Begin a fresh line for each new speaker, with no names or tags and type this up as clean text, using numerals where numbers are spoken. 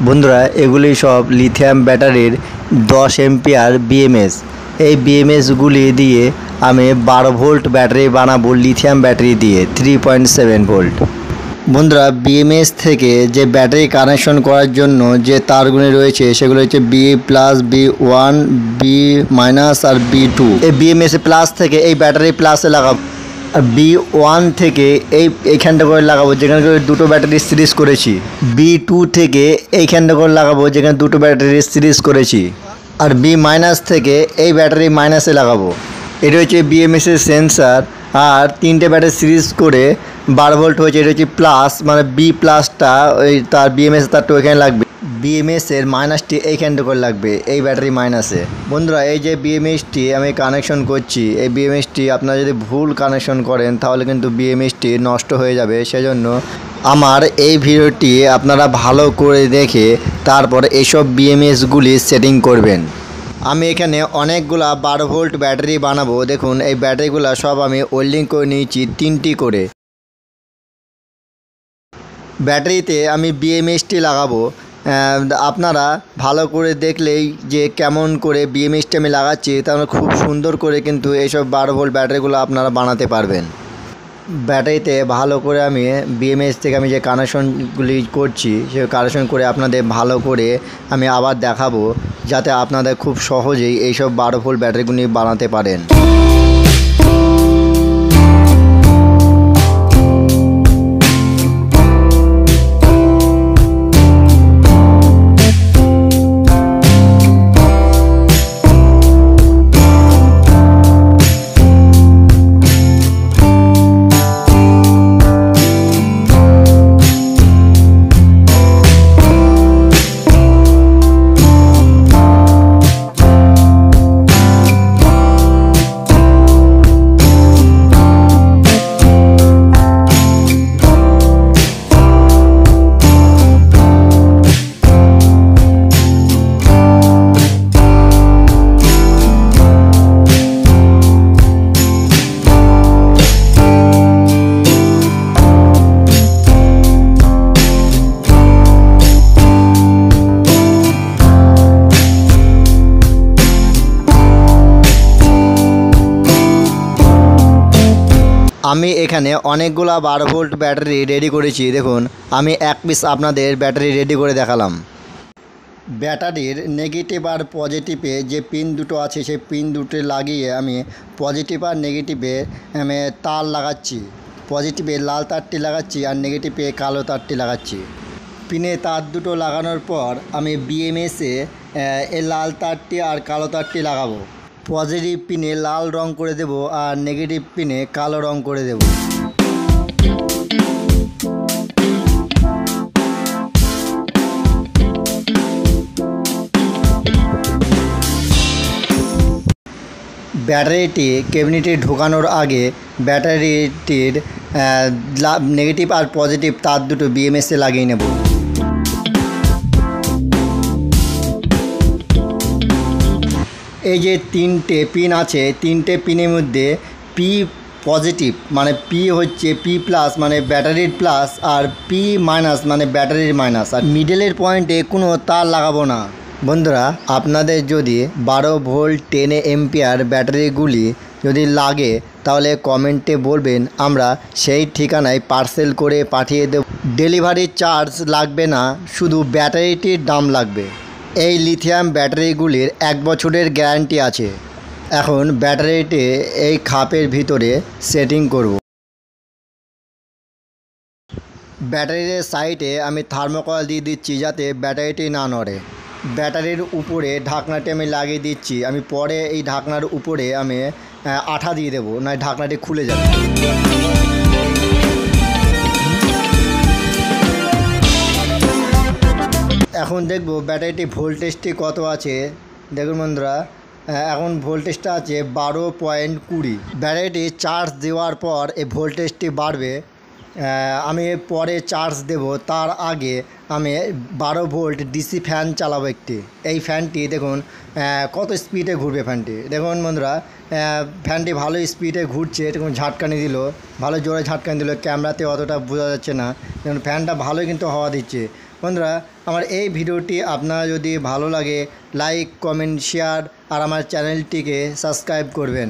বন্ধুরা এগুলি সব লিথিয়াম ব্যাটারির 10 এম্পিয়ার বিএমএস। এই বিএমএসগুলি দিয়ে আমি 12 ভোল্ট ব্যাটারি বানাবো লিথিয়াম ব্যাটারি দিয়ে 3.7 ভোল্ট। বন্ধুরা বিএমএস থেকে যে ব্যাটারি কানেকশন করার জন্য যে তারগুলি রয়েছে সেগুলো হচ্ছে B plus, B one, B minus আর বি2। এই বিএমএস প্লাস থেকে এই ব্যাটারি প্লাসে লাগাবো, আর বি1 থেকে এইখানটা করে লাগাবো যেখানে করে দুটো ব্যাটারি সিরিজ করেছি। বি2 থেকে এইখানটা করে লাগাবো যেখানে দুটো ব্যাটারি সিরিজ করেছি। আর বি মাইনাস থেকে এই ব্যাটারি মাইনাসে লাগাবো। এটা হচ্ছে বিএমএসের সেন্সার। আর তিনটে ব্যাটারি সিরিজ করে 12 ভোল্ট হয়েছে। এটা হচ্ছে প্লাস, মানে বি প্লাসটা ওই তার বিএমএস তারটা ওইখানে লাগবে, বিএমএসের মাইনাসটি এইখানটা করে লাগবে এই ব্যাটারি মাইনাসে। বন্ধুরা এই যে বিএমএসটি আমি কানেকশন করছি, এই বিএমএসটি আপনারা যদি ভুল কানেকশন করেন তাহলে কিন্তু বিএমএসটি নষ্ট হয়ে যাবে। সেজন্য আমার এই ভিডিওটি আপনারা ভালো করে দেখে তারপর এইসব বিএমএসগুলি সেটিং করবেন। আমি এখানে অনেকগুলা 12 ভোল্ট ব্যাটারি বানাবো। দেখুন এই ব্যাটারিগুলো সব আমি ওয়েল্ডিং করে নিয়েছি 3টি করে। ব্যাটারিতে আমি বিএমএসটি লাগাবো। আপনারা ভালো করে দেখলেই যে কেমন করে বিএমএসটি আমি লাগাচ্ছি, তাহলে খুব সুন্দর করে কিন্তু এইসব 12 ভোল্ট ব্যাটারিগুলো আপনারা বানাতে পারবেন। ব্যাটারিতে ভালো করে আমি বিএমএস থেকে আমি যে কানেকশনগুলি করছি সে কানেকশন করে আপনাদের ভালো করে আমি আবার দেখাবো, যাতে আপনাদের খুব সহজেই এইসব 12 ভোল্ট ব্যাটারিগুলি বানাতে পারেন। আমি এখানে অনেকগুলা 12 ভোল্ট ব্যাটারি রেডি করেছি। দেখুন আমি এক পিস আপনাদের ব্যাটারি রেডি করে দেখালাম। ব্যাটারির নেগেটিভ আর পজিটিভে যে পিন দুটো আছে সেই পিন দুটো লাগিয়ে আমি পজিটিভ আর নেগেটিভে আমি তার লাগাচ্ছি। পজিটিভে লাল তারটি লাগাচ্ছি আর নেগেটিভে কালো তারটি লাগাচ্ছি। পিনে তার দুটো লাগানোর পর আমি বিএমএসে এই লাল তারটি আর কালো তারটি লাগাবো। পজিটিভ পিনে লাল রং করে দেব আর নেগেটিভ পিনে কালো রং করে দেব। ব্যাটারিটি ক্যাবিনেটে ঢোকানোর আগে ব্যাটারিটির নেগেটিভ আর পজিটিভ তার দুটো বিএমএসে লাগিয়ে নেব। এই যে তিনটে পিন আছে, তিনটে পিনের মধ্যে পি পজিটিভ মানে পি হচ্ছে পি প্লাস মানে ব্যাটারির প্লাস, আর পি মাইনাস মানে ব্যাটারির মাইনাস। আর মিডলের পয়েন্টে কোনো তার লাগাবো না। বন্ধুরা আপনাদের যদি 12 ভোল্ট 10 এম্পিয়ার ব্যাটারিগুলি যদি লাগে তাহলে কমেন্টে বলবেন, আমরা সেই ঠিকানায় পার্সেল করে পাঠিয়ে দেব। ডেলিভারি চার্জ লাগবে না, শুধু ব্যাটারিটির দাম লাগবে। এই লিথিয়াম ব্যাটারিগুলির 1 বছরের গ্যারান্টি আছে। এখন ব্যাটারিটি এই খাপের ভিতরে সেটিং করব। ব্যাটারির সাইডে আমি থার্মোকয়েল দিয়ে দিচ্ছি যাতে ব্যাটারিটি না নড়ে। ব্যাটারির উপরে ঢাকনাটি আমি লাগিয়ে দিচ্ছি। আমি পরে এই ঢাকনার উপরে আমি আঠা দিয়ে দেবো, না ঢাকনাটি খুলে যাবে। এখন দেখব ব্যাটারিটি ভোল্টেজটি কত আছে। দেখুন বন্ধুরা এখন ভোল্টেজটা আছে 12.20। ব্যাটারিটি চার্জ দেওয়ার পর এই ভোল্টেজটি বাড়বে। আমি পরে চার্জ দেব, তার আগে আমি 12 ভোল্ট ডিসি ফ্যান চালাবো একটি। এই ফ্যানটি দেখুন কত স্পিডে ঘুরবে ফ্যানটি। দেখুন বন্ধুরা ফ্যানটি ভালো স্পিডে ঘুরছে। দেখুন ঝাটকানি দিল, ভালো জোরে ঝাটকানি দিল। ক্যামেরাতে অতটা বোঝা যাচ্ছে না, দেখুন ফ্যানটা ভালোই কিন্তু হাওয়া দিচ্ছে। বন্ধুরা, আমার এই ভিডিওটি আপনার যদি ভালো লাগে লাইক, কমেন্ট, শেয়ার আর আমার চ্যানেলটিকে সাবস্ক্রাইব করবেন।